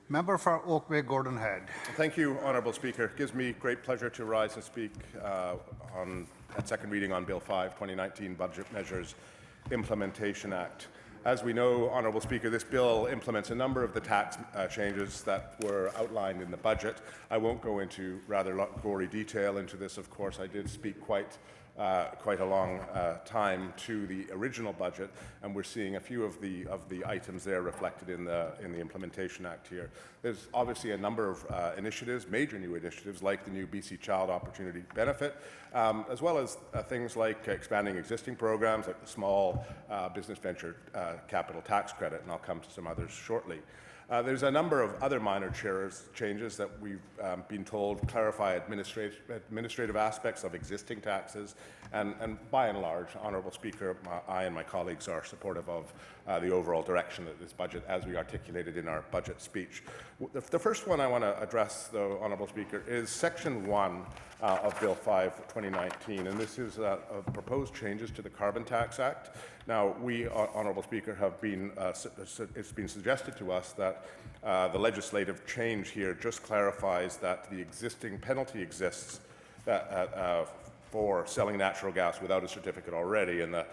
Member for Oakville Gordon Head. Thank you, Honourable Speaker. It gives me great pleasure to rise and speak at second reading on Bill 5, 2019 Budget Measures Implementation Act. As we know, Honourable Speaker, this bill implements a number of the tax changes that were outlined in the budget. I won't go into rather gory detail into this, of course. I did speak quite a long time to the original budget, and we're seeing a few of the items there reflected in the Implementation Act here. There's obviously a number of initiatives, major new initiatives, like the new BC Child Opportunity Benefit, as well as things like expanding existing programs, like the Small Business Venture Capital Tax Credit, and I'll come to some others shortly. There's a number of other minor changes that we've been told clarify administrative aspects of existing taxes, and by and large, Honourable Speaker, I and my colleagues are supportive of the overall direction of this budget as we articulated in our budget speech. The first one I want to address, though, Honourable Speaker, is Section 1 of Bill 5, 2019, and this is proposed changes to the Carbon Tax Act. Now, we, Honourable Speaker, have been, it's been suggested to us that the legislative change here just clarifies that the existing penalty exists for selling natural gas without a certificate already, and the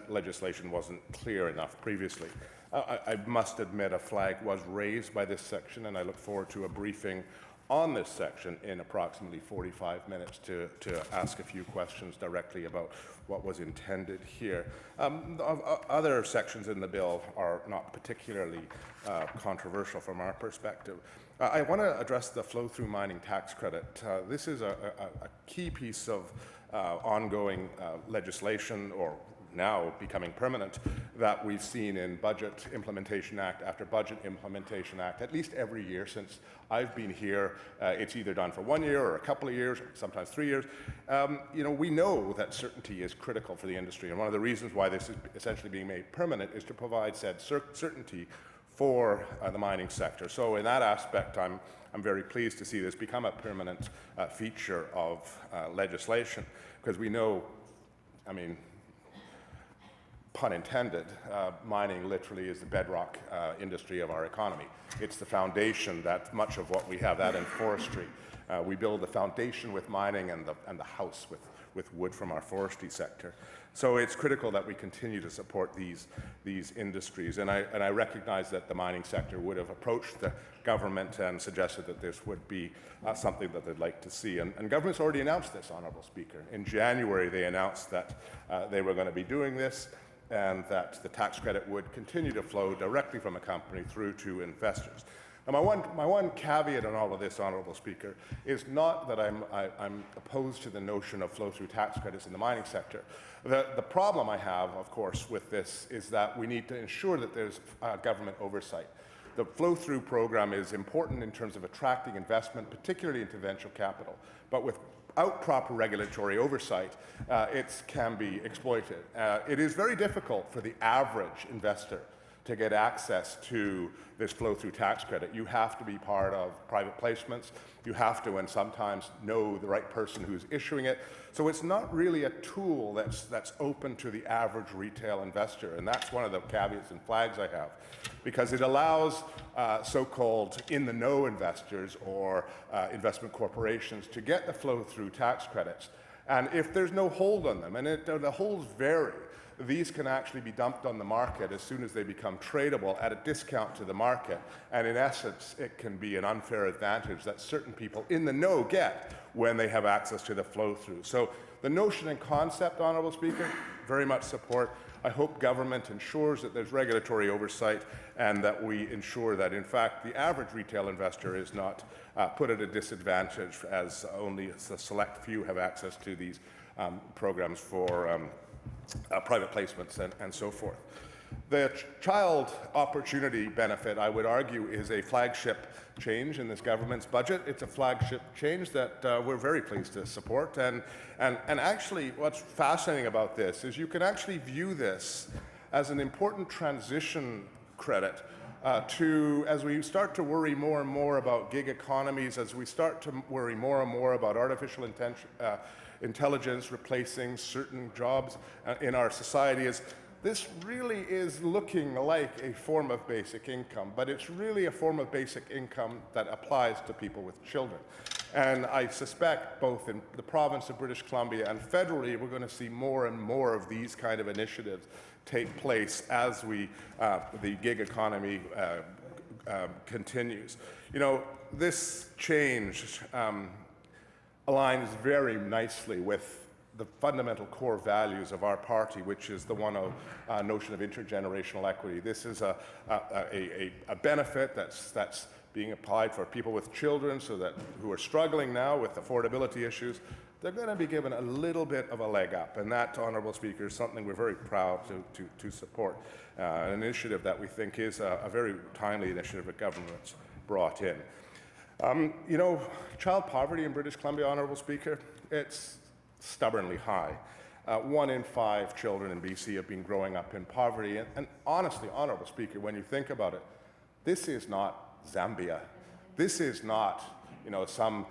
legislation wasn't clear enough previously. I must admit a flag was raised by this section, and I look forward to a briefing on this section in approximately 45 minutes to ask a few questions directly about what was intended here. Other sections in the bill are not particularly controversial from our perspective. I want to address the flow-through mining tax credit. This is a key piece of ongoing legislation, or now becoming permanent, that we've seen in Budget Implementation Act after Budget Implementation Act, at least every year since I've been here. It's either done for 1 year or a couple of years, sometimes 3 years. We know that certainty is critical for the industry, and one of the reasons why this is essentially being made permanent is to provide said certainty for the mining sector. So in that aspect, I'm very pleased to see this become a permanent feature of legislation, because we know, I mean, pun intended, mining literally is the bedrock industry of our economy. It's the foundation that much of what we have, that and forestry. We build the foundation with mining and the house with wood from our forestry sector. So it's critical that we continue to support these industries. And I recognize that the mining sector would have approached the government and suggested that this would be something that they'd like to see. And government's already announced this, Honourable Speaker. In January, they announced that they were going to be doing this, and that the tax credit would continue to flow directly from a company through to investors. Now, my one caveat on all of this, Honourable Speaker, is not that I'm opposed to the notion of flow-through tax credits in the mining sector. The problem I have, of course, with this is that we need to ensure that there's government oversight. The flow-through program is important in terms of attracting investment, particularly into venture capital, but without proper regulatory oversight, it can be exploited. It is very difficult for the average investor to get access to this flow-through tax credit. You have to be part of private placements. You have to, and sometimes, know the right person who's issuing it. So it's not really a tool that's open to the average retail investor, and that's one of the caveats and flags I have, because it allows so-called in-the-know investors or investment corporations to get the flow-through tax credits. And if there's no hold on them, and the holds vary, these can actually be dumped on the market as soon as they become tradable at a discount to the market. And in essence, it can be an unfair advantage that certain people in the know get when they have access to the flow-through. So the notion and concept, Honourable Speaker, very much support. I hope government ensures that there's regulatory oversight and that we ensure that, in fact, the average retail investor is not put at a disadvantage, as only a select few have access to these programs for private placements and so forth. The Child Opportunity Benefit, I would argue, is a flagship change in this government's budget. It's a flagship change that we're very pleased to support. And actually, what's fascinating about this is you can actually view this as an important transition credit as we start to worry more and more about gig economies, as we start to worry more and more about artificial intelligence replacing certain jobs in our society, this really is looking like a form of basic income, but it's really a form of basic income that applies to people with children. And I suspect both in the province of British Columbia and federally, we're going to see more and more of these kind of initiatives take place as the gig economy continues. You know, this change aligns very nicely with the fundamental core values of our party, which is the one of notion of intergenerational equity. This is a benefit that's being applied for people with children, so that who are struggling now with affordability issues, they're going to be given a little bit of a leg up. And that, Honourable Speaker, is something we're very proud to support. An initiative that we think is a very timely initiative that government's brought in. You know, child poverty in British Columbia, Honourable Speaker, it's stubbornly high. 1 in 5 children in BC have been growing up in poverty. And honestly, Honourable Speaker, when you think about it, this is not Zambia. This is not, you know, some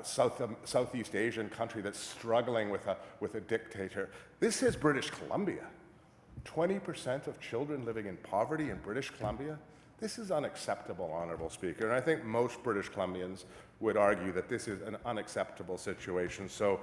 Southeast Asian country that's struggling with a dictator. This is British Columbia. 20% of children living in poverty in British Columbia. This is unacceptable, Honourable Speaker, and I think most British Columbians would argue that this is an unacceptable situation. So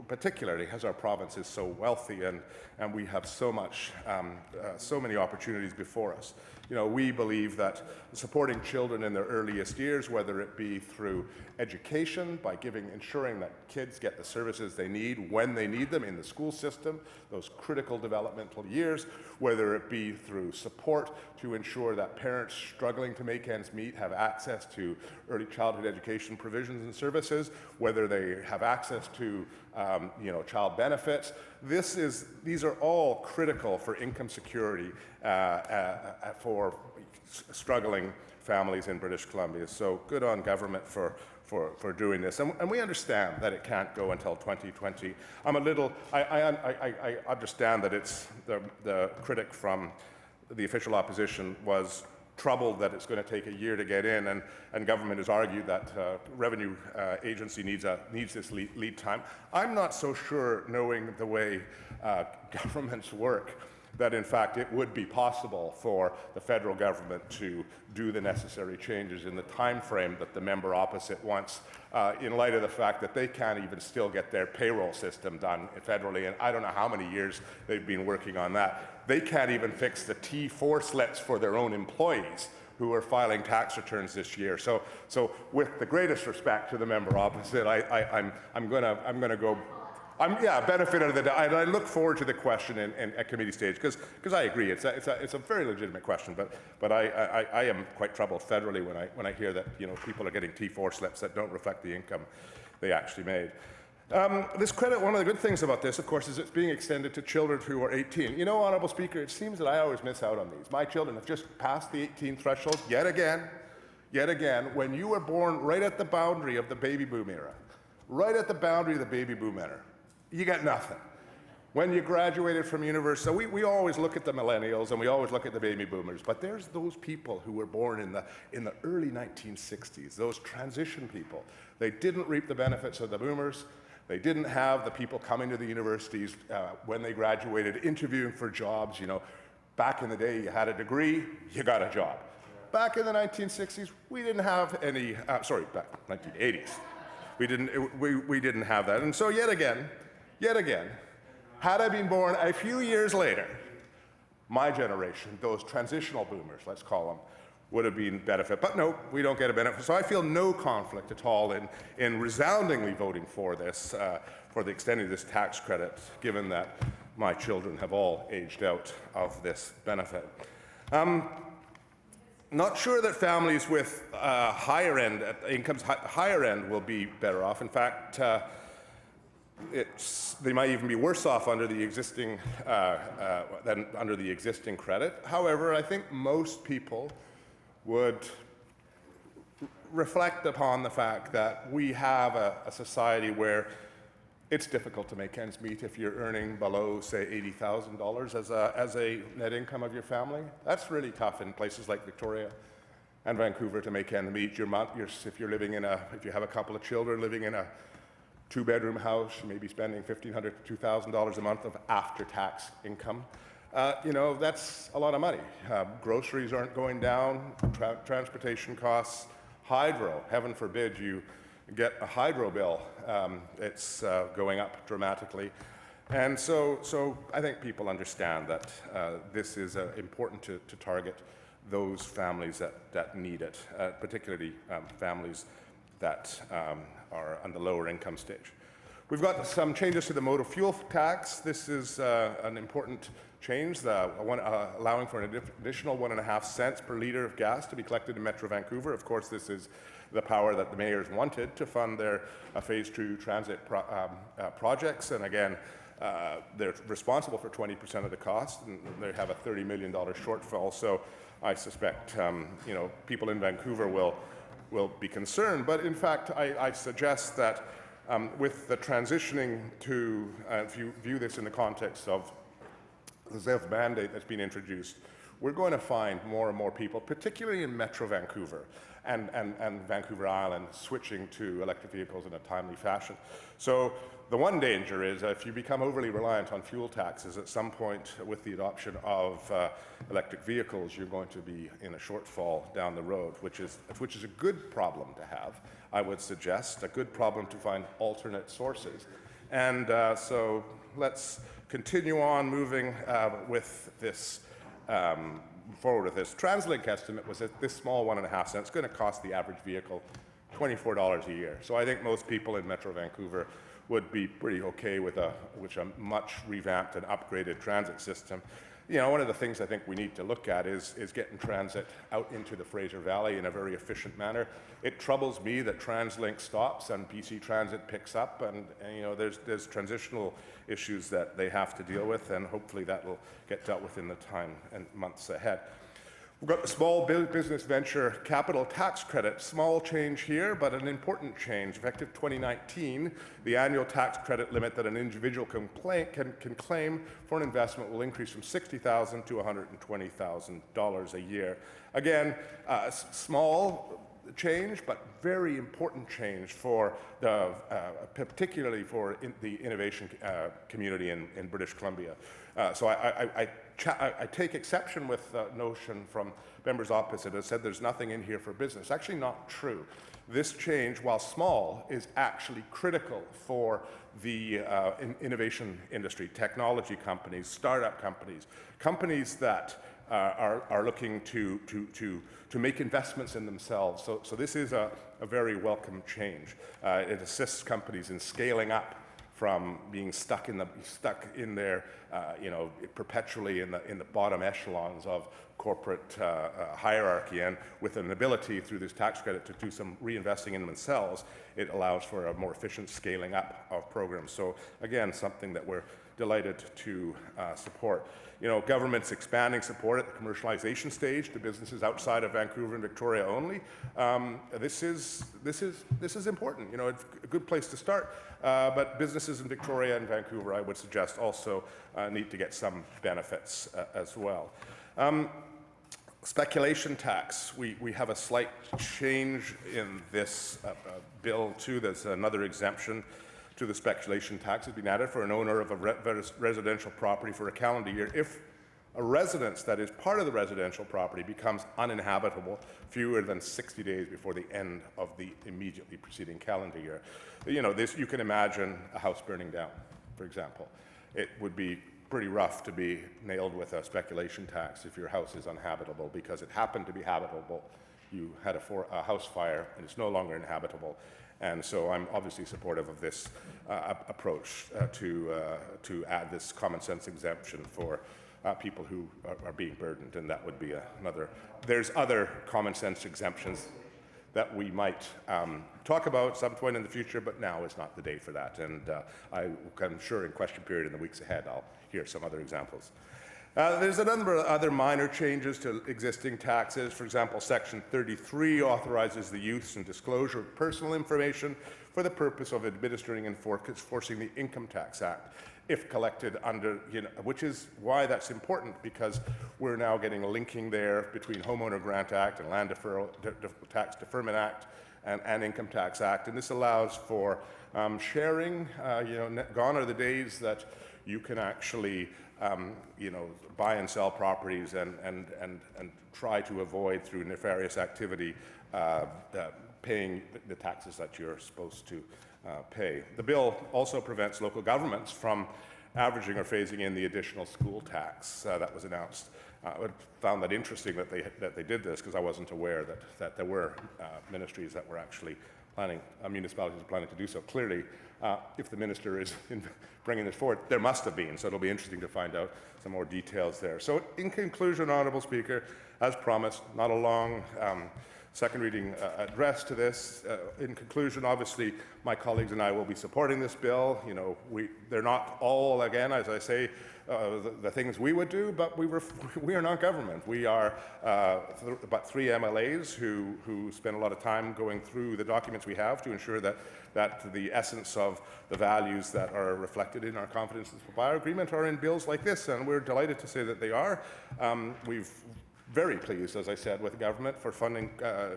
particularly as our province is so wealthy and we have so many opportunities before us. You know, we believe that supporting children in their earliest years, whether it be through education, by ensuring that kids get the services they need when they need them in the school system, those critical developmental years, whether it be through support to ensure that parents struggling to make ends meet have access to early childhood education provisions and services, whether they have access to you know, child benefits. These are all critical for income security for struggling families in British Columbia. So good on government for doing this. And we understand that it can't go until 2020. I understand that it's the critic from the official opposition was troubled that it's going to take a year to get in, and government has argued that revenue agency needs this lead time. I'm not so sure, knowing the way governments work, that in fact it would be possible for the federal government to do the necessary changes in the time frame that the member opposite wants, in light of the fact that they can't even still get their payroll system done federally, and I don't know how many years they've been working on that. They can't even fix the T4 slips for their own employees who are filing tax returns this year. So with the greatest respect to the member opposite, I'm going to go. Benefit of the doubt. I look forward to the question at committee stage because I agree it's a very legitimate question. But I am quite troubled federally when I hear that, you know, people are getting T4 slips that don't reflect the income they actually made. This credit, one of the good things about this, of course, is it's being extended to children who are 18. You know, Honourable Speaker, it seems that I always miss out on these. My children have just passed the 18 threshold yet again. When you were born right at the boundary of the baby boom era, you got nothing. When you graduated from university, so we always look at the millennials and we always look at the baby boomers, but there's those people who were born in the early 1960s, those transition people. They didn't reap the benefits of the boomers. They didn't have the people coming to the universities when they graduated, interviewing for jobs. You know, back in the day, you had a degree, you got a job. Back in the 1960s, we didn't have any. Back 1980s, we didn't have that. And so yet again, had I been born a few years later, my generation, those transitional boomers, let's call them, would have been benefit. But no, we don't get a benefit. So I feel no conflict at all in resoundingly voting for this, for the extending this tax credit, given that my children have all aged out of this benefit. Not sure that families with higher end incomes, higher end, will be better off. In fact, they might even be worse off under the existing than under the existing credit. However, I think most people would reflect upon the fact that we have a society where it's difficult to make ends meet if you're earning below, say, $80,000 as a net income of your family. That's really tough in places like Victoria and Vancouver to make ends meet. If you have a couple of children living in a two-bedroom house, you may be spending $1,500 to $2,000 a month of after-tax income. You know, that's a lot of money. Groceries aren't going down, transportation costs, hydro, heaven forbid you get a hydro bill. It's going up dramatically. And so I think people understand that this is important to target those families that need it, particularly families that are on the lower income stage. We've got some changes to the motor fuel tax. This is an important change, allowing for an additional 1.5 cents per litre of gas to be collected in Metro Vancouver. Of course, this is the power that the mayors wanted to fund their Phase 2 transit projects. And again, they're responsible for 20% of the cost, and they have a $30 million shortfall. So I suspect you know, people in Vancouver will be concerned. But in fact, I suggest that with the transitioning to, if you view this in the context of the ZEV mandate that's been introduced, we're going to find more and more people, particularly in Metro Vancouver and Vancouver Island, switching to electric vehicles in a timely fashion. So the one danger is if you become overly reliant on fuel taxes, at some point with the adoption of electric vehicles, you're going to be in a shortfall down the road, which is a good problem to have, I would suggest, a good problem to find alternate sources. And so let's continue on moving with this, forward with this. TransLink estimate was that this small 1.5 cents is going to cost the average vehicle $24 a year. So I think most people in Metro Vancouver would be pretty okay with a much revamped and upgraded transit system. You know, one of the things I think we need to look at is getting transit out into the Fraser Valley in a very efficient manner. It troubles me that TransLink stops and BC Transit picks up, and you know, there's transitional issues that they have to deal with, and hopefully that will get dealt with in the time and months ahead. We've got the small business venture capital tax credit. Small change here, but an important change. Effective 2019, the annual tax credit limit that an individual can claim for an investment will increase from $60,000 to $120,000 a year. Again, small change, but very important change for the, particularly for the innovation community in British Columbia. So I take exception with the notion from members opposite that said there's nothing in here for business. Actually not true. This change, while small, is actually critical for the innovation industry, technology companies, startup companies, companies that are looking to make investments in themselves. So this is a very welcome change. It assists companies in scaling up from being stuck in their, you know, perpetually in the bottom echelons of corporate hierarchy, and with an ability through this tax credit to do some reinvesting in themselves, it allows for a more efficient scaling up of programs. So again, something that we're delighted to support. You know, government's expanding support at the commercialization stage to businesses outside of Vancouver and Victoria only. This is important. You know, it's a good place to start. But businesses in Victoria and Vancouver, I would suggest, also need to get some benefits as well. Speculation tax. We have a slight change in this bill too. There's another exemption to the speculation tax has been added for an owner of a residential property for a calendar year if a residence that is part of the residential property becomes uninhabitable fewer than 60 days before the end of the immediately preceding calendar year. You know, this, you can imagine a house burning down, for example. It would be pretty rough to be nailed with a speculation tax if your house is uninhabitable because it happened to be habitable. You had a house fire and it's no longer inhabitable. And so I'm obviously supportive of this approach to add this common sense exemption for people who are being burdened, and that would be another. There's other common sense exemptions that we might talk about at some point in the future, but now is not the day for that. And I'm sure in question period in the weeks ahead, I'll hear some other examples. There's a number of other minor changes to existing taxes. For example, Section 33 authorizes the use and disclosure of personal information for the purpose of administering and enforcing the Income Tax Act, if collected under, you know, which is why that's important, because we're now getting a linking there between Homeowner Grant Act and Land Tax Deferment Act, and Income Tax Act. And this allows for sharing. Gone are the days that you can actually buy and sell properties and try to avoid through nefarious activity paying the taxes that you're supposed to pay. The bill also prevents local governments from averaging or phasing in the additional school tax that was announced. I found that interesting that they did this, because I wasn't aware that there were ministries that were actually planning, municipalities are planning to do so. Clearly, if the minister is bringing this forward, there must have been, so it'll be interesting to find out some more details there. So in conclusion, Honourable Speaker, as promised, not a long second reading address to this. In conclusion, obviously, my colleagues and I will be supporting this bill. They're not all, again, as I say, the things we would do, but we are not government. We are about 3 MLAs who spend a lot of time going through the documents we have to ensure that the essence of the values that are reflected in our confidence and supply agreement are in bills like this, and we're delighted to say that they are. We've very pleased, as I said, with the government for funding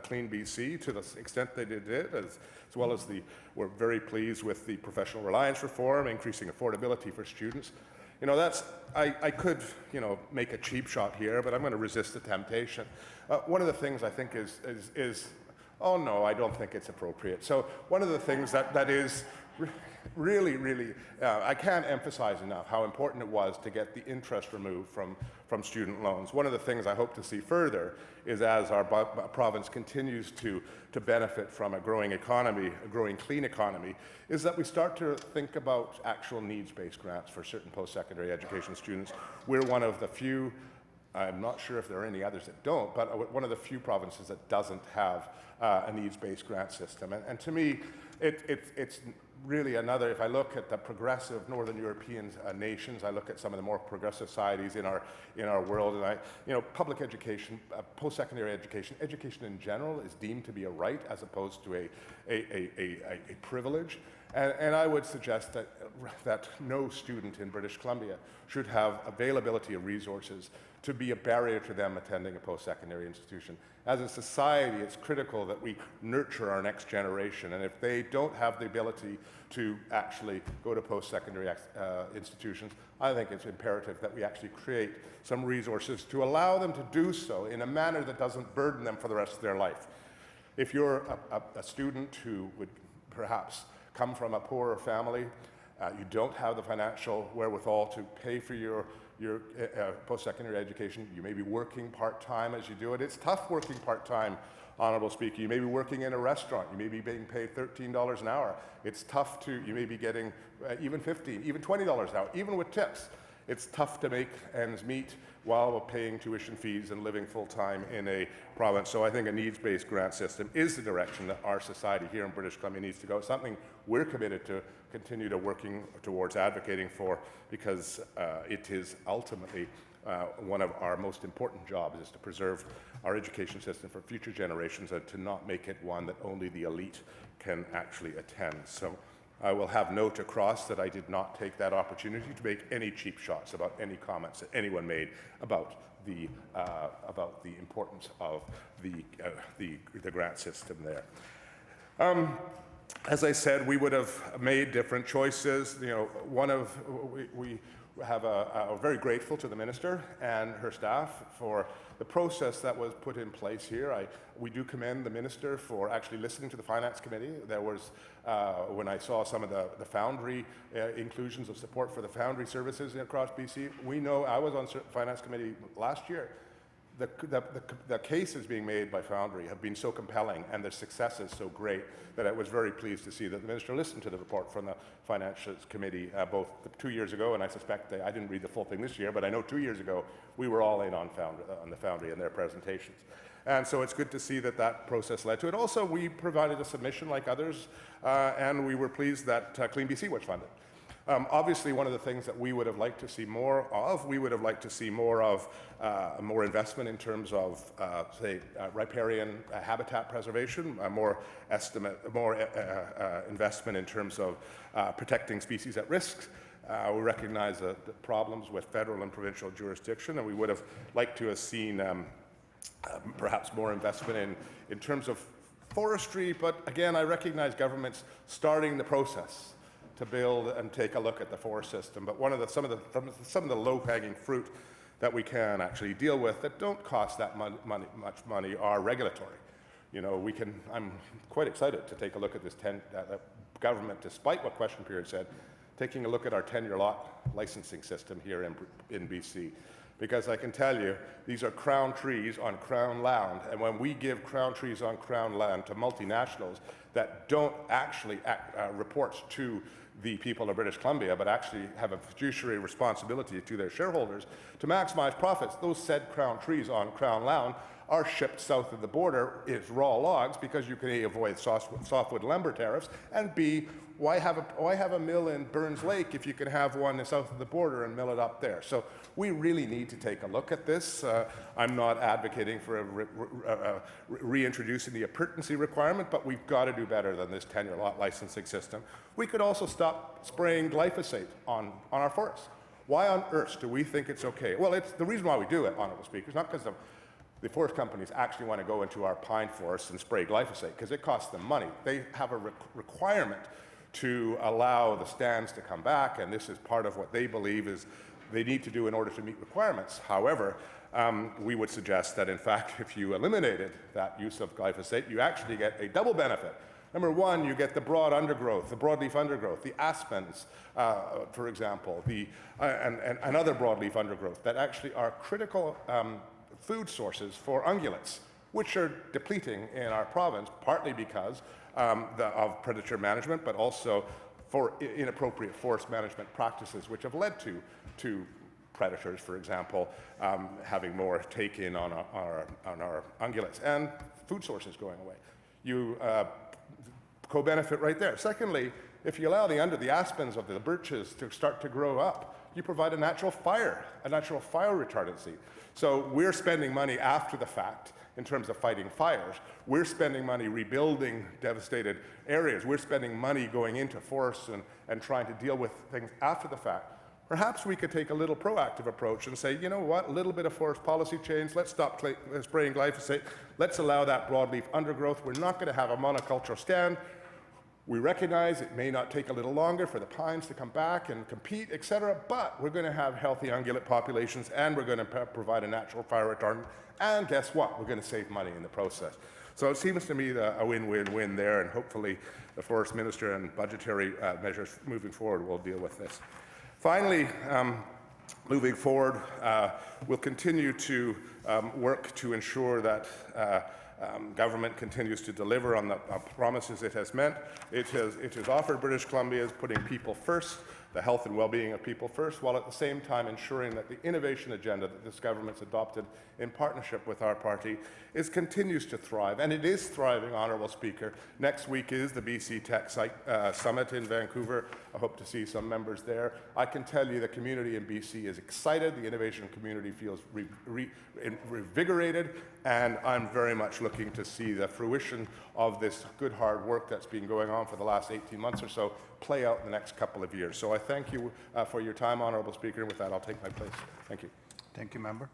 Clean BC to the extent they did it, as well as we're very pleased with the professional reliance reform, increasing affordability for students. I could, make a cheap shot here, but I'm going to resist the temptation. One of the things I think is, oh no, I don't think it's appropriate. So one of the things that is really, I can't emphasize enough how important it was to get the interest removed from student loans. One of the things I hope to see further is, as our province continues to benefit from a growing economy, a growing clean economy, is that we start to think about actual needs-based grants for certain post-secondary education students. We're one of the few, I'm not sure if there are any others that don't, but one of the few provinces that doesn't have a needs-based grant system. And to me, it's really another, if I look at the progressive Northern European nations, I look at some of the more progressive societies in our world, and public education, post-secondary education, education in general is deemed to be a right as opposed to a privilege. And I would suggest that no student in British Columbia should have availability of resources to be a barrier to them attending a post-secondary institution. As a society, it's critical that we nurture our next generation, and if they don't have the ability to actually go to post-secondary institutions, I think it's imperative that we actually create some resources to allow them to do so in a manner that doesn't burden them for the rest of their life. If you're a student who would perhaps come from a poorer family, you don't have the financial wherewithal to pay for your post-secondary education, you may be working part-time as you do it. It's tough working part-time, Honourable Speaker. You may be working in a restaurant. You may be being paid $13 an hour. It's tough you may be getting even $15, even $20 an hour, even with tips. It's tough to make ends meet while paying tuition fees and living full-time in a province. So I think a needs-based grant system is the direction that our society here in British Columbia needs to go. It's something we're committed to continue to working towards advocating for, because it is ultimately one of our most important jobs, is to preserve our education system for future generations and to not make it one that only the elite can actually attend. So I will have note across that I did not take that opportunity to make any cheap shots about any comments that anyone made about the importance of the grant system there. As I said, we would have made different choices. We are very grateful to the minister and her staff for the process that was put in place here. We do commend the minister for actually listening to the Finance Committee. There was, when I saw some of the Foundry inclusions of support for the Foundry services across BC, we know, I was on Finance Committee last year, the cases being made by Foundry have been so compelling and their success is so great that I was very pleased to see that the minister listened to the report from the Finance Committee both 2 years ago, and I suspect I didn't read the full thing this year, but I know 2 years ago we were all in on the Foundry and their presentations. And so it's good to see that process led to it. Also, we provided a submission like others, and we were pleased that Clean BC was funded. Obviously, one of the things that we would have liked to see more of, more investment in terms of, say, riparian habitat preservation, more investment in terms of protecting species at risk. We recognize the problems with federal and provincial jurisdiction, and we would have liked to have seen perhaps more investment in terms of forestry, but again, I recognize governments starting the process to build and take a look at the forest system. But some of the low-hanging fruit that we can actually deal with that don't cost that much money are regulatory. You know, I'm quite excited to take a look at this government, despite what question period said, taking a look at our tenure lot licensing system here in BC. Because I can tell you, these are crown trees on crown land, and when we give crown trees on crown land to multinationals that don't actually report to the people of British Columbia, but actually have a fiduciary responsibility to their shareholders to maximize profits, those said crown trees on crown land are shipped south of the border as raw logs because you can A, avoid softwood lumber tariffs, and B, why have a mill in Burns Lake if you can have one south of the border and mill it up there? So we really need to take a look at this. I'm not advocating for reintroducing the appurtenancy requirement, but we've got to do better than this tenure lot licensing system. We could also stop spraying glyphosate on our forests. Why on earth do we think it's okay? Well, it's the reason why we do it, Honourable Speaker, is not because the forest companies actually want to go into our pine forests and spray glyphosate, because it costs them money. They have a requirement to allow the stands to come back, and this is part of what they believe is they need to do in order to meet requirements. However, we would suggest that, in fact, if you eliminated that use of glyphosate, you actually get a double benefit. Number one, you get the broad undergrowth, the broadleaf undergrowth, the aspens, for example, and other broadleaf undergrowth that actually are critical food sources for ungulates, which are depleting in our province, partly because of predator management, but also for inappropriate forest management practices, which have led to predators, for example, having more take-in on our ungulates, and food sources going away. You co-benefit right there. Secondly, if you allow the aspens of the birches to start to grow up, you provide a natural fire retardancy. So we're spending money after the fact in terms of fighting fires. We're spending money rebuilding devastated areas. We're spending money going into forests and trying to deal with things after the fact. Perhaps we could take a little proactive approach and say, you know what, a little bit of forest policy change, let's stop spraying glyphosate, let's allow that broadleaf undergrowth. We're not going to have a monocultural stand. We recognize it may not take a little longer for the pines to come back and compete, etc., but we're going to have healthy ungulate populations, and we're going to provide a natural fire retardant, and guess what? We're going to save money in the process. So it seems to me that a win-win-win there, and hopefully the Forest Minister and budgetary measures moving forward will deal with this. Finally, moving forward, we'll continue to work to ensure that government continues to deliver on the promises it has meant. It has offered British Columbia as putting people first, the health and well-being of people first, while at the same time ensuring that the innovation agenda that this government's adopted in partnership with our party continues to thrive. And it is thriving, Honourable Speaker. Next week is the BC Tech Summit in Vancouver. I hope to see some members there. I can tell you the community in BC is excited. The innovation community feels revigorated, and I'm very much looking to see the fruition of this good hard work that's been going on for the last 18 months or so play out in the next couple of years. So I thank you for your time, Honourable Speaker, and with that I'll take my place. Thank you. Thank you, Member.